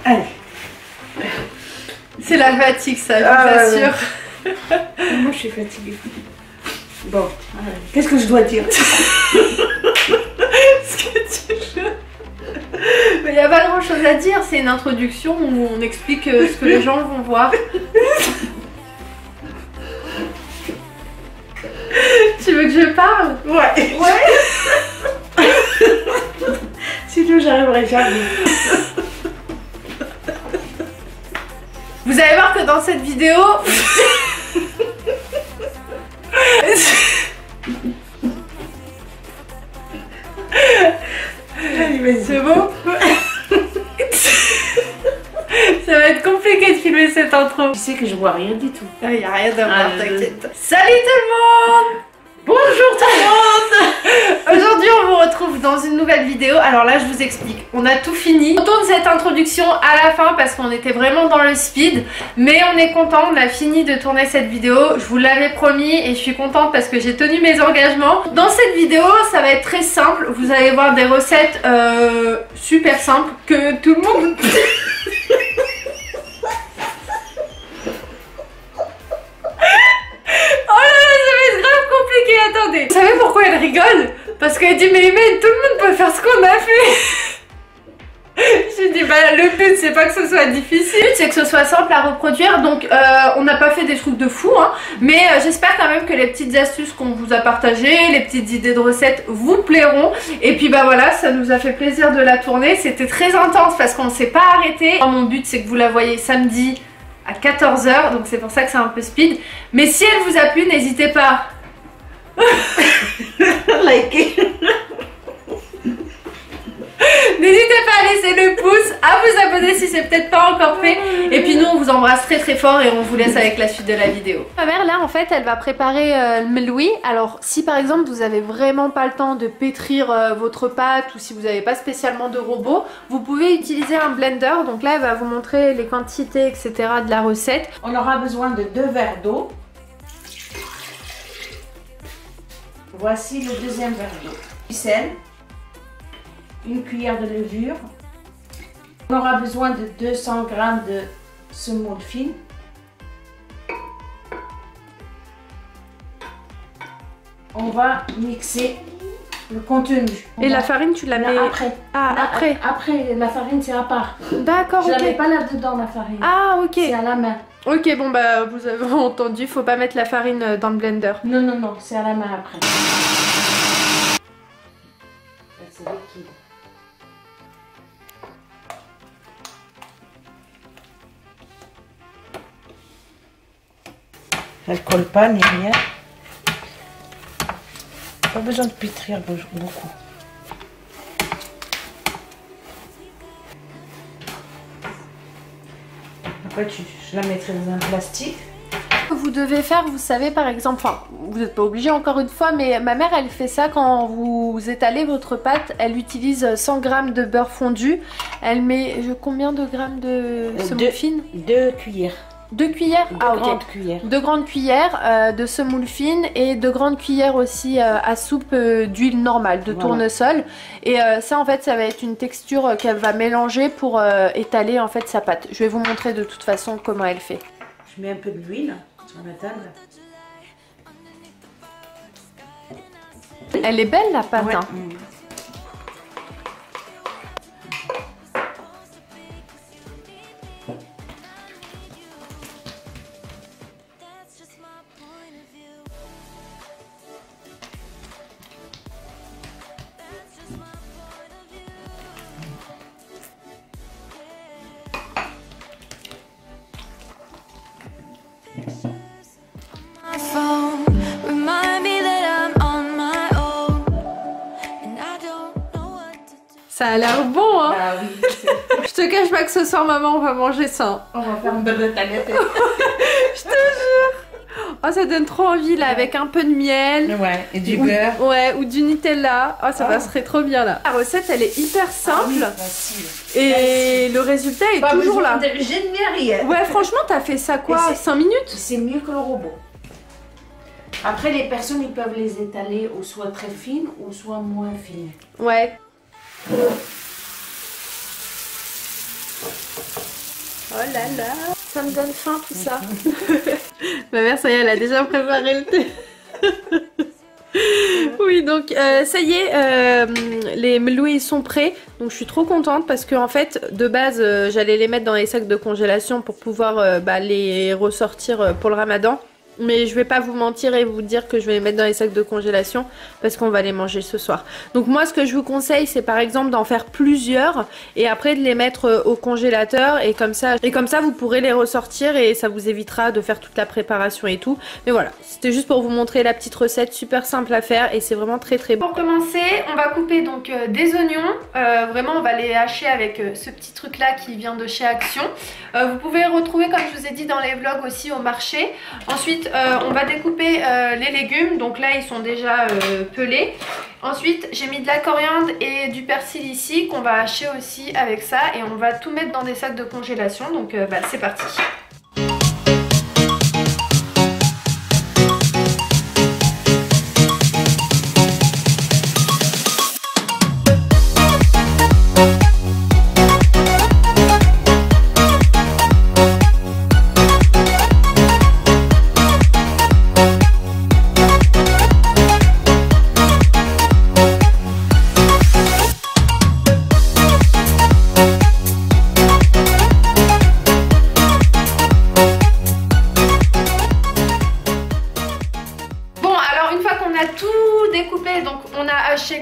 Allez. C'est la fatigue, ça, je vous assure. Moi, je suis fatiguée. Bon, qu'est-ce que je dois dire? Ce que tu veux. Mais il n'y a pas grand chose à dire, c'est une introduction où on explique ce que les gens vont voir. Tu veux que je parle? Ouais. Sinon, j'arriverai jamais. Vous allez voir que dans cette vidéo... C'est bon? Ça va être compliqué de filmer cette intro. Tu sais que je vois rien du tout. Il n'y a rien à voir, t'inquiète. Salut tout le monde! Bonjour tout le monde. Aujourd'hui on vous retrouve dans une nouvelle vidéo. Alors là je vous explique, on a tout fini. On tourne cette introduction à la fin parce qu'on était vraiment dans le speed. Mais on est content, on a fini de tourner cette vidéo. Je vous l'avais promis et je suis contente parce que j'ai tenu mes engagements. Dans cette vidéo ça va être très simple. Vous allez voir des recettes super simples que tout le monde... Attendez, vous savez pourquoi elle rigole? Parce qu'elle dit mais Imen, tout le monde peut faire ce qu'on a fait. J'ai dit bah le but c'est pas que ce soit difficile, c'est que ce soit simple à reproduire. Donc on n'a pas fait des trucs de fou hein, mais j'espère quand même que les petites astuces qu'on vous a partagées, les petites idées de recettes vous plairont. Et puis bah voilà, ça nous a fait plaisir de la tourner. C'était très intense parce qu'on ne s'est pas arrêté. Mon but c'est que vous la voyez samedi à 14 h, donc c'est pour ça que c'est un peu speed. Mais si elle vous a plu, n'hésitez pas Likez. N'hésitez pas à laisser le pouce, à vous abonner si c'est peut-être pas encore fait. Et puis nous on vous embrasse très très fort et on vous laisse avec la suite de la vidéo. Ma mère là en fait elle va préparer le meloui. Alors si par exemple vous avez vraiment pas le temps de pétrir votre pâte ou si vous n'avez pas spécialement de robot, vous pouvez utiliser un blender. Donc là elle va vous montrer les quantités etc de la recette. On aura besoin de 2 verres d'eau. Voici le deuxième verre d'eau. Du sel, une cuillère de levure. On aura besoin de 200 g de semoule fine. On va mixer le contenu. Et la farine tu la mets après. Ah, après. Après, la farine c'est à part. D'accord, Je ok. la mets pas là-dedans la farine. Ah ok. C'est à la main. Ok, bon bah vous avez entendu, faut pas mettre la farine dans le blender. Non, non, non, c'est à la main après. C'est liquide. Elle colle pas ni rien. Pas besoin de pétrir beaucoup. Après, je la mettrai dans un plastique. Vous devez faire, vous savez par exemple, enfin vous n'êtes pas obligé encore une fois, mais ma mère elle fait ça quand vous étalez votre pâte, elle utilise 100 g de beurre fondu, elle met combien de grammes de semoule fine? 2 cuillères. 2 cuillères? Deux Ah ok. grandes cuillères. 2 grandes cuillères de semoule fine et 2 grandes cuillères aussi à soupe d'huile normale, de tournesol. Et ça en fait ça va être une texture qu'elle va mélanger pour étaler en fait sa pâte. Je vais vous montrer de toute façon comment elle fait. Je mets un peu d'huile sur la table. Elle est belle la pâte Ouais. hein. Ça a l'air bon hein. Ah oui. Je te cache pas que ce soir maman on va manger ça. On va faire une belle tagliatelle. Je te jure. Oh ça donne trop envie là avec un peu de miel. Ouais, et du beurre. Ouais, ou du Nutella. Oh ça passerait trop bien là. La recette elle est hyper simple. Ah oui, facile. Et le résultat est Pas toujours là. Génial. Ouais franchement t'as fait ça quoi? 5 minutes? C'est mieux que le robot. Après les personnes ils peuvent les étaler ou soit très fines ou soit moins fines. Ouais. Oh là là, ça me donne faim tout ça. Ma mère, ça y est, elle a déjà préparé le thé. Oui, donc ça y est, les melouis sont prêts. Donc je suis trop contente parce que en fait, de base, j'allais les mettre dans les sacs de congélation pour pouvoir les ressortir pour le ramadan. Mais je vais pas vous mentir et vous dire que je vais les mettre dans les sacs de congélation parce qu'on va les manger ce soir. Donc moi ce que je vous conseille c'est par exemple d'en faire plusieurs et après de les mettre au congélateur et comme ça vous pourrez les ressortir et ça vous évitera de faire toute la préparation et tout. Mais voilà, c'était juste pour vous montrer la petite recette super simple à faire et c'est vraiment très très bon. Pour commencer, on va couper donc des oignons. Vraiment on va les hacher avec ce petit truc là qui vient de chez Action. Vous pouvez retrouver comme je vous ai dit dans les vlogs aussi au marché. Ensuite on va découper les légumes, donc là ils sont déjà pelés. Ensuite j'ai mis de la coriandre et du persil ici qu'on va hacher aussi avec ça et on va tout mettre dans des sacs de congélation, donc c'est parti.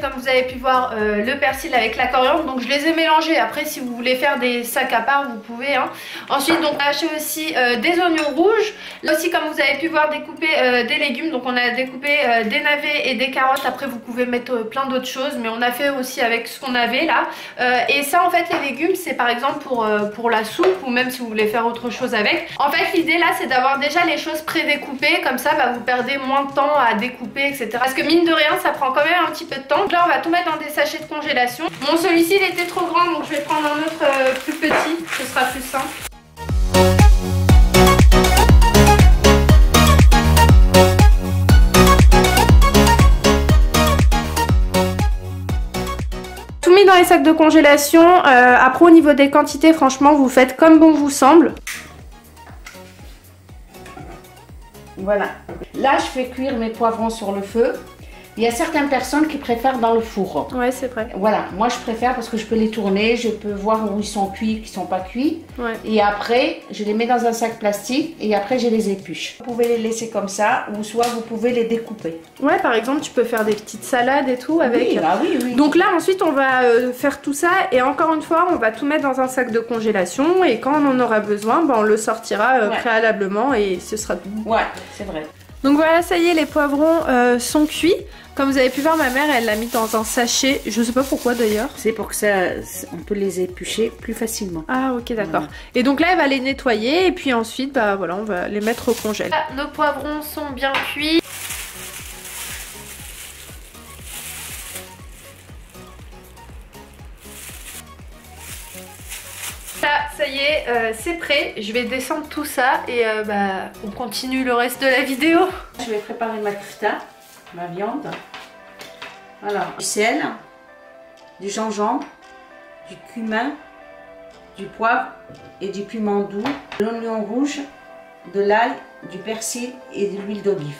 Comme vous avez pu voir le persil avec la coriandre, donc je les ai mélangés. Après si vous voulez faire des sacs à part vous pouvez hein. Ensuite donc on a haché aussi des oignons rouges. Là aussi comme vous avez pu voir découper des légumes, donc on a découpé des navets et des carottes. Après vous pouvez mettre plein d'autres choses mais on a fait aussi avec ce qu'on avait là et ça en fait les légumes c'est par exemple pour la soupe ou même si vous voulez faire autre chose avec. En fait l'idée là c'est d'avoir déjà les choses pré-découpées, comme ça vous perdez moins de temps à découper etc. Parce que mine de rien ça prend quand même un petit peu de temps. Donc là on va tout mettre dans des sachets de congélation. Bon celui-ci il était trop grand donc je vais prendre un autre plus petit, ce sera plus simple. Tout mis dans les sacs de congélation. Après au niveau des quantités franchement vous faites comme bon vous semble. Voilà. Là je fais cuire mes poivrons sur le feu. Il y a certaines personnes qui préfèrent dans le four. Ouais, c'est vrai. Voilà, moi je préfère parce que je peux les tourner, je peux voir où ils sont cuits, qui sont pas cuits. Ouais. Et après, je les mets dans un sac plastique et après je les épluche. Vous pouvez les laisser comme ça ou soit vous pouvez les découper. Ouais, par exemple, tu peux faire des petites salades et tout avec. Oui, bah oui, oui. Donc là, ensuite, on va faire tout ça et encore une fois, on va tout mettre dans un sac de congélation et quand on en aura besoin, on le sortira préalablement et ce sera tout. Ouais, c'est vrai. Donc voilà, ça y est, les poivrons sont cuits. Comme vous avez pu voir, ma mère, elle l'a mis dans un sachet. Je sais pas pourquoi d'ailleurs. C'est pour que on peut les éplucher plus facilement. Ah ok, d'accord. Voilà. Et donc là, elle va les nettoyer et puis ensuite, voilà, on va les mettre au congèle. Là, nos poivrons sont bien cuits. Là, ça y est, c'est prêt. Je vais descendre tout ça et on continue le reste de la vidéo. Je vais préparer ma kfta, ma viande. Alors, du sel, du gingembre, du cumin, du poivre et du piment doux, de l'oignon rouge, de l'ail, du persil et de l'huile d'olive.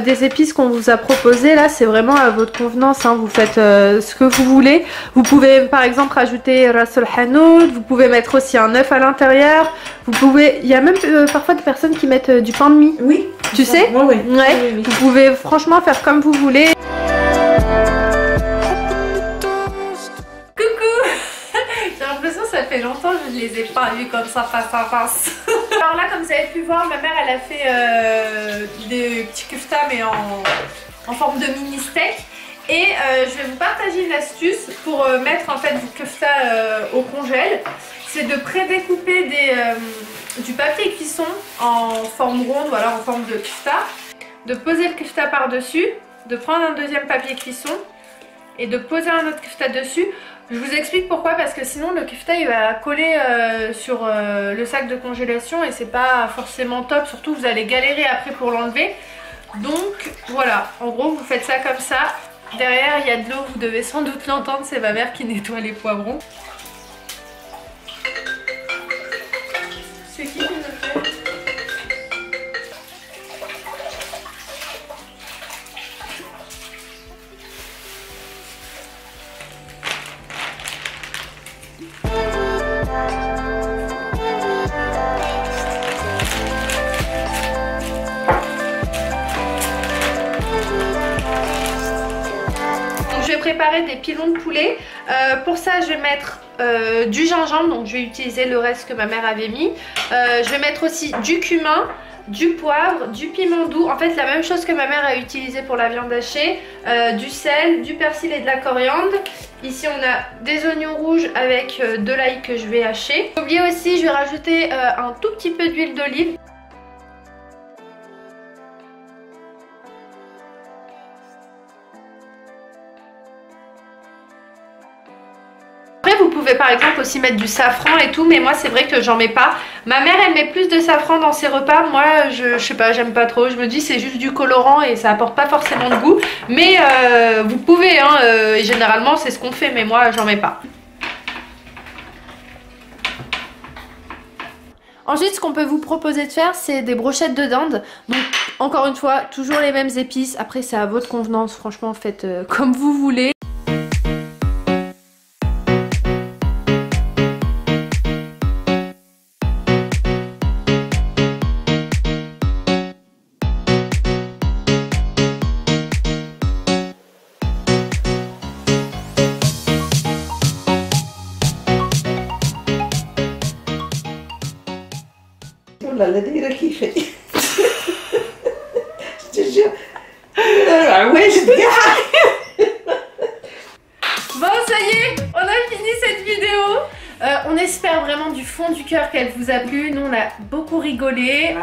Des épices qu'on vous a proposées là, c'est vraiment à votre convenance, hein. Vous faites ce que vous voulez. Vous pouvez par exemple rajouter ras el hanout, vous pouvez mettre aussi un œuf à l'intérieur. Vous pouvez, il y a même parfois des personnes qui mettent du pain de mie. Oui. Tu sais? Oui, oui. Ouais. Oui, oui. Vous pouvez franchement faire comme vous voulez. Coucou. J'ai l'impression que ça fait longtemps que je ne les ai pas vus comme ça face à face. Alors là, comme vous avez pu voir, ma mère elle a fait des petits kefta mais en forme de mini steak. Et je vais vous partager une astuce pour mettre en fait vos kefta au congèle. C'est de prédécouper du papier cuisson en forme ronde ou alors en forme de kefta. De poser le kefta par-dessus, de prendre un deuxième papier cuisson et de poser un autre kefta dessus. Je vous explique pourquoi, parce que sinon le kefta il va coller sur le sac de congélation et c'est pas forcément top, surtout vous allez galérer après pour l'enlever. Donc voilà, en gros vous faites ça comme ça. Derrière il y a de l'eau, vous devez sans doute l'entendre, c'est ma mère qui nettoie les poivrons. C'est qui le fait? Je vais préparer des pilons de poulet. Pour ça je vais mettre du gingembre, donc je vais utiliser le reste que ma mère avait mis. Je vais mettre aussi du cumin, du poivre, du piment doux, en fait la même chose que ma mère a utilisé pour la viande hachée, du sel, du persil et de la coriandre. Ici on a des oignons rouges avec de l'ail que je vais hacher. N'oubliez aussi, je vais rajouter un tout petit peu d'huile d'olive. Après vous pouvez par exemple aussi mettre du safran et tout, mais moi c'est vrai que j'en mets pas. Ma mère elle met plus de safran dans ses repas, moi je sais pas, j'aime pas trop. Je me dis c'est juste du colorant et ça apporte pas forcément de goût. Mais vous pouvez hein, et généralement c'est ce qu'on fait, mais moi j'en mets pas. Ensuite ce qu'on peut vous proposer de faire c'est des brochettes de dinde. Donc encore une fois toujours les mêmes épices, après c'est à votre convenance, franchement faites comme vous voulez. لا دايره كيفي جوج عواش كاع. Bon ça y est, on a fini cette vidéo. On espère vraiment du fond du cœur qu'elle vous a plu. Nous on a beaucoup rigolé,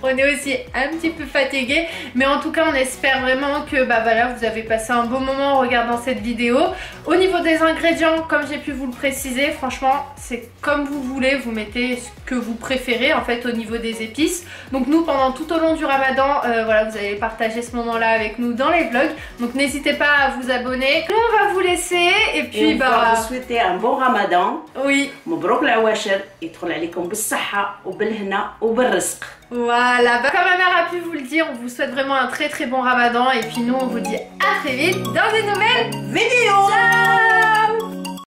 on est aussi un petit peu fatigué, mais en tout cas on espère vraiment que bah voilà, vous avez passé un beau moment en regardant cette vidéo. Au niveau des ingrédients, comme j'ai pu vous le préciser, franchement c'est comme vous voulez, vous mettez ce que vous préférez en fait au niveau des épices. Donc nous pendant tout au long du ramadan, voilà, vous allez partager ce moment là avec nous dans les vlogs, donc n'hésitez pas à vous abonner. Nous on va vous laisser et puis on va vous souhaiter un bon ramadan. Oui. مبروك العواشر يدخل عليكم بالصحة وبالهنا وبالرزق. Voilà, bah, comme ma mère a pu vous le dire, on vous souhaite vraiment un très très bon ramadan et puis nous on vous dit à très vite dans une nouvelle vidéo. Ciao.